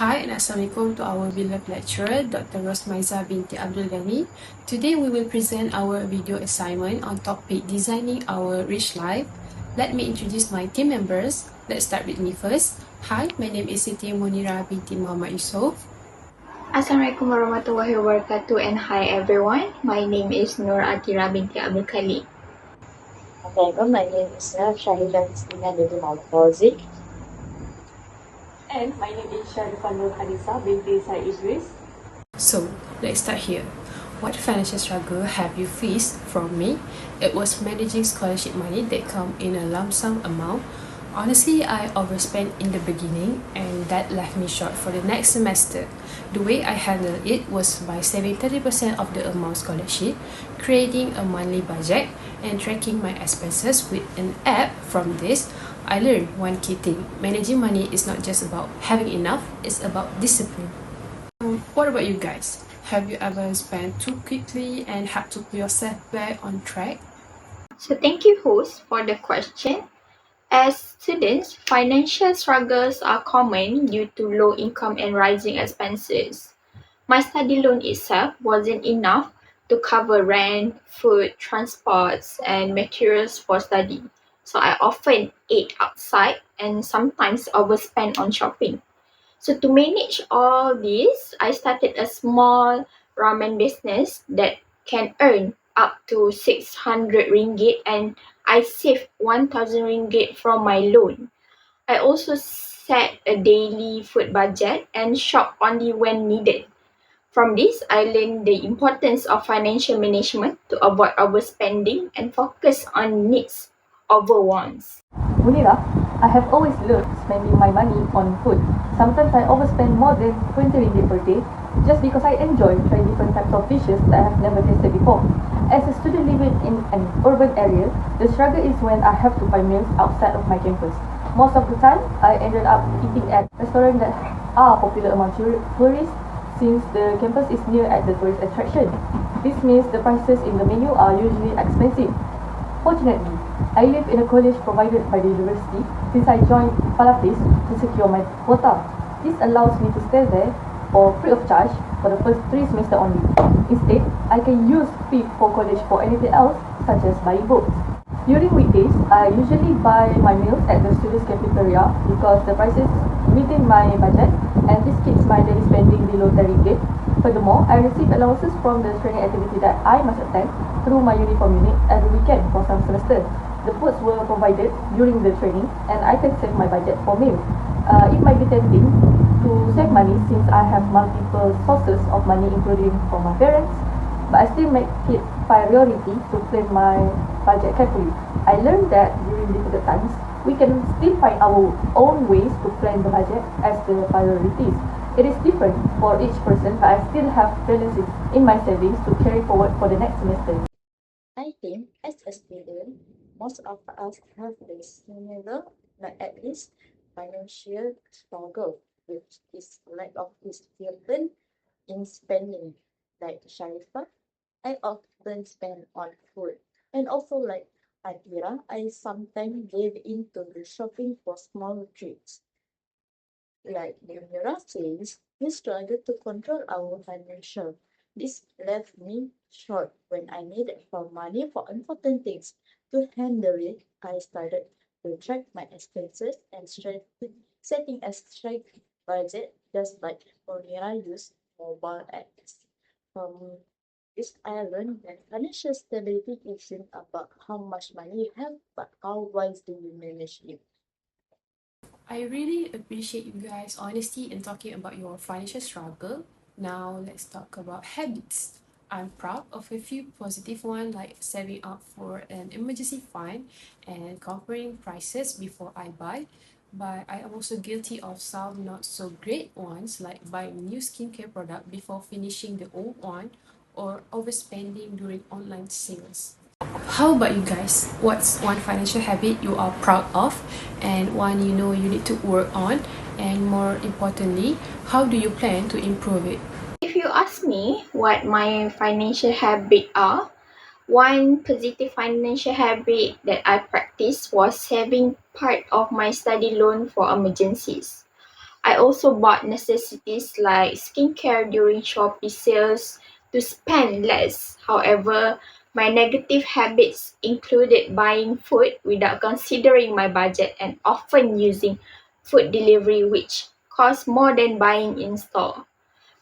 Hi and Assalamualaikum to our beloved lecturer, Dr. Rosmaiza binti Abdul Ghani. Today we will present our video assignment on topic Designing Our Rich Life. Let me introduce my team members. Let's start with me first. Hi, my name is Siti Munira binti Muhammad Yusof. Assalamualaikum warahmatullahi wabarakatuh and hi everyone. My name is Nur Atira binti Abdul Khalid. Assalamualaikum, my name is Shahidah Christina binti Muhammad Fauzi. And my name is Sharifah Nur Hadisa binti Said Idris. So, let's start here. What financial struggle have you faced from me? It was managing scholarship money that come in a lump sum amount. Honestly, I overspent in the beginning and that left me short for the next semester. The way I handled it was by saving 30% of the amount scholarship, creating a monthly budget, and tracking my expenses with an app. From this, I learned one key thing. Managing money is not just about having enough, it's about discipline. What about you guys? Have you ever spent too quickly and had to put yourself back on track? So thank you host for the question. As students, financial struggles are common due to low income and rising expenses. My study loan itself wasn't enough to cover rent, food, transports, and materials for study. So I often ate outside and sometimes overspent on shopping. So to manage all this, I started a small ramen business that can earn up to 600 ringgit and I saved 1000 ringgit from my loan. I also set a daily food budget and shop only when needed. From this, I learned the importance of financial management to avoid overspending and focus on needs over wants. Munira, I have always loved spending my money on food. Sometimes I overspend more than 20 ringgit per day just because I enjoy trying different types of dishes that I have never tasted before. As a student living in an urban area, the struggle is when I have to buy meals outside of my campus. Most of the time, I ended up eating at restaurants that are popular among tourists since the campus is near at the tourist attraction. This means the prices in the menu are usually expensive. Fortunately, I live in a college provided by the university since I joined Palapis to secure my quota. This allows me to stay there for free of charge for the first 3 semesters only. Instead, I can use fee for college for anything else such as buying books. During weekdays, I usually buy my meals at the students' cafeteria because the prices within my budget and this keeps my daily spending below 10 ringgit. Furthermore, I receive allowances from the training activity that I must attend through my uniform unit every weekend for some semesters. The foods were provided during the training and I can save my budget for meals. It might be tempting to save money since I have multiple sources of money including from my parents, but I still make it priority to plan my budget carefully. I learned that during difficult times, we can still find our own ways to plan the budget as the priorities. It is different for each person, but I still have balances in my savings to carry forward for the next semester. I think as a student, most of us have this similar, but at least financial struggle, which is lack of discipline in spending. Like Sharifah, I often spend on food. And also like Atira, I sometimes give into the shopping for small treats. Like Munira says, we struggle to control our financial. This left me short when I needed for money for important things. To handle it, I started to track my expenses and setting a strict budget, just like Munira used mobile apps. From this, I learned that financial stability isn't about how much money you have, but how wisely you manage it. I really appreciate you guys' honesty in talking about your financial struggle. Now let's talk about habits. I'm proud of a few positive ones like saving up for an emergency fund and comparing prices before I buy. But I am also guilty of some not so great ones like buying new skincare product before finishing the old one or overspending during online sales. How about you guys? What's one financial habit you are proud of and one you know you need to work on? And more importantly, how do you plan to improve it? If you ask me what my financial habits are, one positive financial habit that I practiced was saving part of my study loan for emergencies. I also bought necessities like skincare during Shopee sales to spend less. However, my negative habits included buying food without considering my budget and often using food delivery, which cost more than buying in store.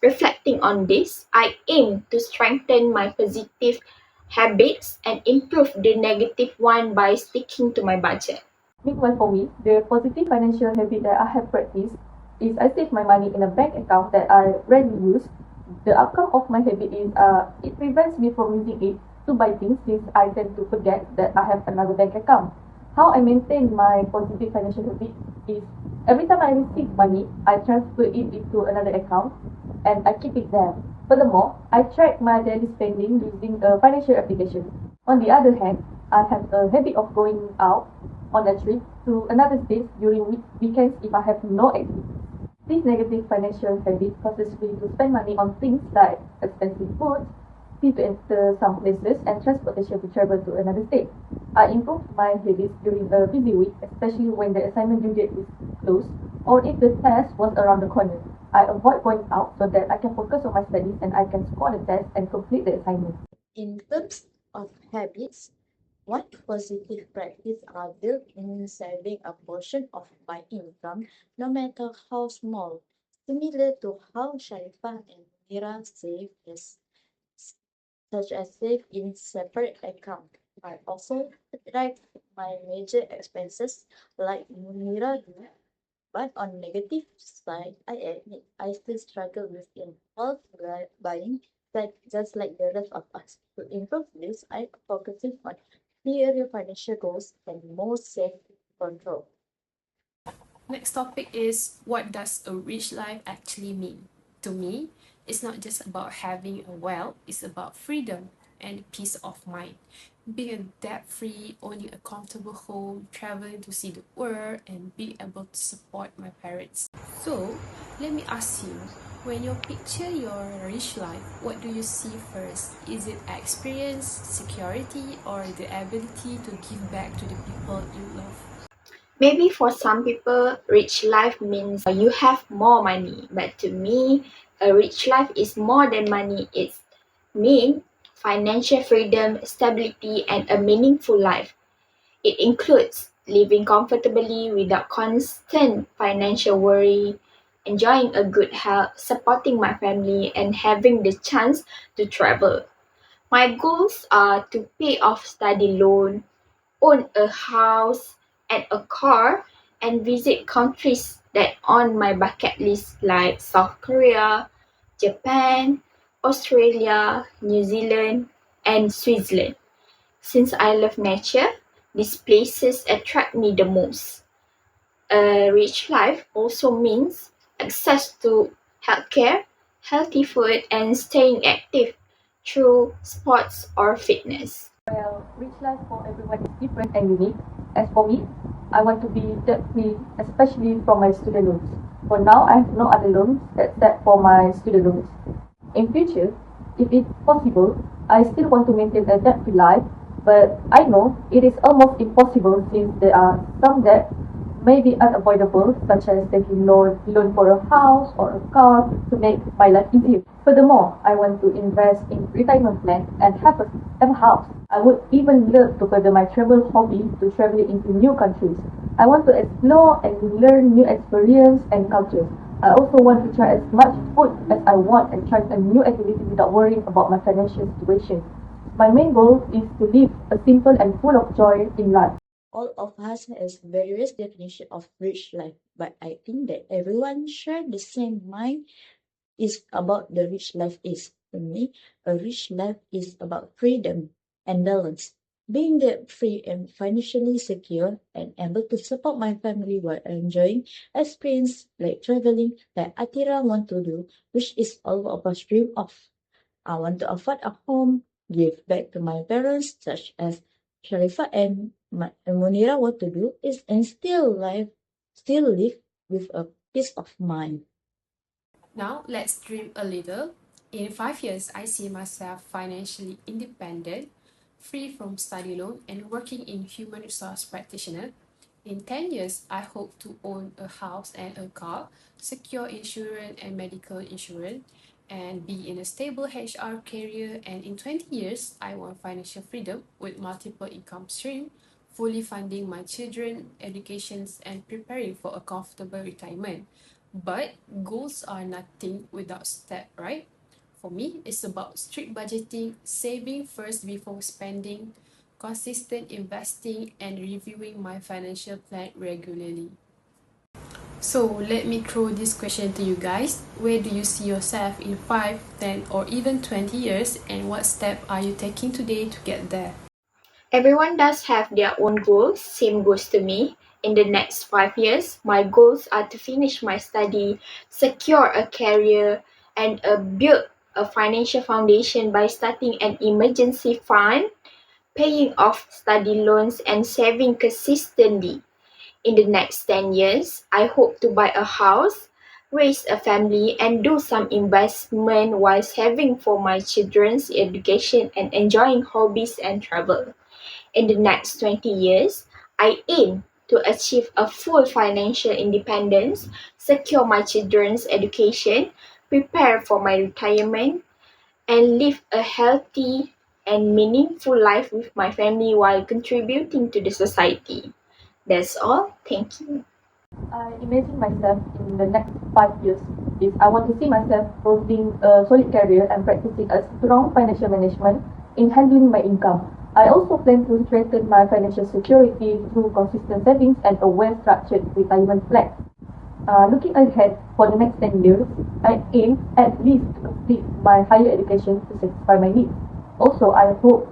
Reflecting on this, I aim to strengthen my positive habits and improve the negative one by sticking to my budget. Meanwhile, for me, the positive financial habit that I have practiced is I save my money in a bank account that I rarely use. The outcome of my habit is it prevents me from using it to buy things since I tend to forget that I have another bank account. How I maintain my positive financial habit is every time I receive money, I transfer it into another account and I keep it there. Furthermore, I track my daily spending using a financial application. On the other hand, I have a habit of going out on a trip to another state during weekends if I have no activity. This negative financial habit causes me to spend money on things like expensive food, fee to enter some places, and transportation to travel to another state. I improve my habits during a busy week, especially when the assignment due date is close or if the test was around the corner. I avoid going out so that I can focus on my studies and I can score the test and complete the assignment. In terms of habits, one positive practice are built in saving a portion of my income, no matter how small, similar to how Sharifa and Mira save as such as save in separate account. I also track my major expenses like Munira do, but on negative side, I admit I still struggle with impulse buying that just like the rest of us. To improve this, I focusing on clearer financial goals and more self-control. Next topic is, what does a rich life actually mean? To me, it's not just about having a wealth, it's about freedom and peace of mind. Being debt free, owning a comfortable home, traveling to see the world, and being able to support my parents. So, let me ask you, when you picture your rich life, what do you see first? Is it experience, security, or the ability to give back to the people you love? Maybe for some people, rich life means you have more money, but to me, a rich life is more than money. It's mean financial freedom, stability, and a meaningful life. It includes living comfortably without constant financial worry, enjoying a good health, supporting my family, and having the chance to travel. My goals are to pay off study loan, own a house and a car, and visit countries that on my bucket list like South Korea, Japan, Australia, New Zealand, and Switzerland. Since I love nature, these places attract me the most. A rich life also means access to healthcare, healthy food, and staying active through sports or fitness. Well, rich life for everyone is different and unique. As for me, I want to be debt free, especially from my student loans. For now, I have no other loans except for my student loans. In future, if it's possible, I still want to maintain a debt free life, but I know it is almost impossible since there are some debts may be unavoidable, such as taking loan for a house or a car to make my life easier. Furthermore, I want to invest in retirement plan and have a house. I would even love to further my travel hobby to traveling into new countries. I want to explore and learn new experience and cultures. I also want to try as much food as I want and try a new activity without worrying about my financial situation. My main goal is to live a simple and full of joy in life. All of us has various definition of rich life, but I think that everyone share the same mind is about the rich life is. To me, a rich life is about freedom and balance. Being debt free and financially secure and able to support my family while enjoying experience like traveling that Atira want to do, which is all of us dream of. I want to afford a home, give back to my parents, such as Sharifa and Munira want to do is and still live with a peace of mind. Now, let's dream a little. In 5 years, I see myself financially independent, free from study loan, and working in human resource practitioner. In 10 years, I hope to own a house and a car, secure insurance and medical insurance, and be in a stable HR career. And in 20 years, I want financial freedom with multiple income streams, fully funding my children's educations and preparing for a comfortable retirement. But goals are nothing without step, right? For me, it's about strict budgeting, saving first before spending, consistent investing, and reviewing my financial plan regularly. So let me throw this question to you guys. Where do you see yourself in 5, 10, or even 20 years, and what step are you taking today to get there? Everyone does have their own goals, same goes to me. In the next 5 years, my goals are to finish my study, secure a career, and build a financial foundation by starting an emergency fund, paying off study loans, and saving consistently. In the next 10 years, I hope to buy a house, raise a family, and do some investment while saving for my children's education and enjoying hobbies and travel. In the next 20 years, I aim to achieve a full financial independence, secure my children's education, prepare for my retirement, and live a healthy and meaningful life with my family while contributing to the society. That's all. Thank you. I imagine myself in the next 5 years is I want to see myself building a solid career and practicing a strong financial management in handling my income. I also plan to strengthen my financial security through consistent savings and a well-structured retirement plan. Looking ahead for the next 10 years, I aim at least to complete my higher education to satisfy my needs. Also, I hope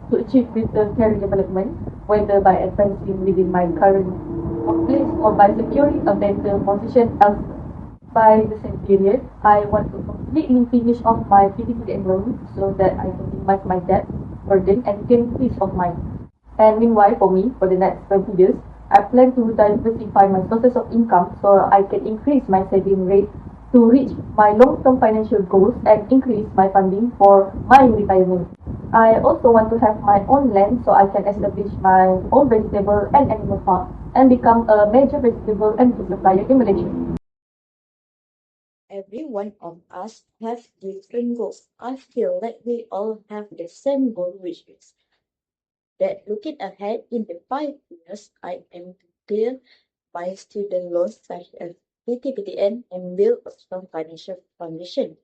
to achieve greater career development, whether by advancing within my current workplace or by securing a better position elsewhere. By the same period, I want to completely finish off my PTPD enrollment so that I can minimize my debt burden and gain peace of mind. And meanwhile, for me, for the next 20 years, I plan to diversify my sources of income so I can increase my saving rate to reach my long-term financial goals and increase my funding for my retirement. I also want to have my own land so I can establish my own vegetable and animal farm and become a major vegetable and food supplier in Malaysia. Every one of us have different goals. I feel like we all have the same goal, which is that looking ahead in the 5 years, I aim to clear my student loans such as PTPTN and build a strong financial foundation.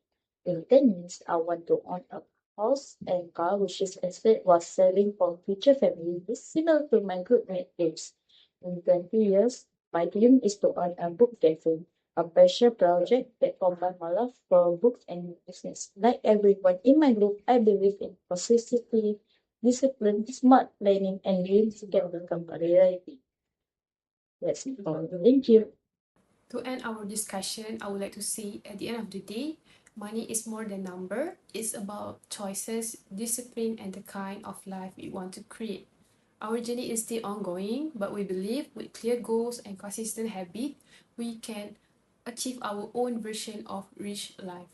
In 10 years, I want to own a house and car, which is asset was saving for future family, is similar to my group mate aims. In 20 years, my dream is to own a book cafe, a passion project that combines my love for books and business. Like everyone in my group, I believe in consistency, discipline, smart planning, and dreams can become a reality. That's it for me. Thank you. To end our discussion, I would like to say at the end of the day, money is more than number. It's about choices, discipline, and the kind of life we want to create. Our journey is still ongoing, but we believe with clear goals and consistent habit, we can achieve our own version of rich life.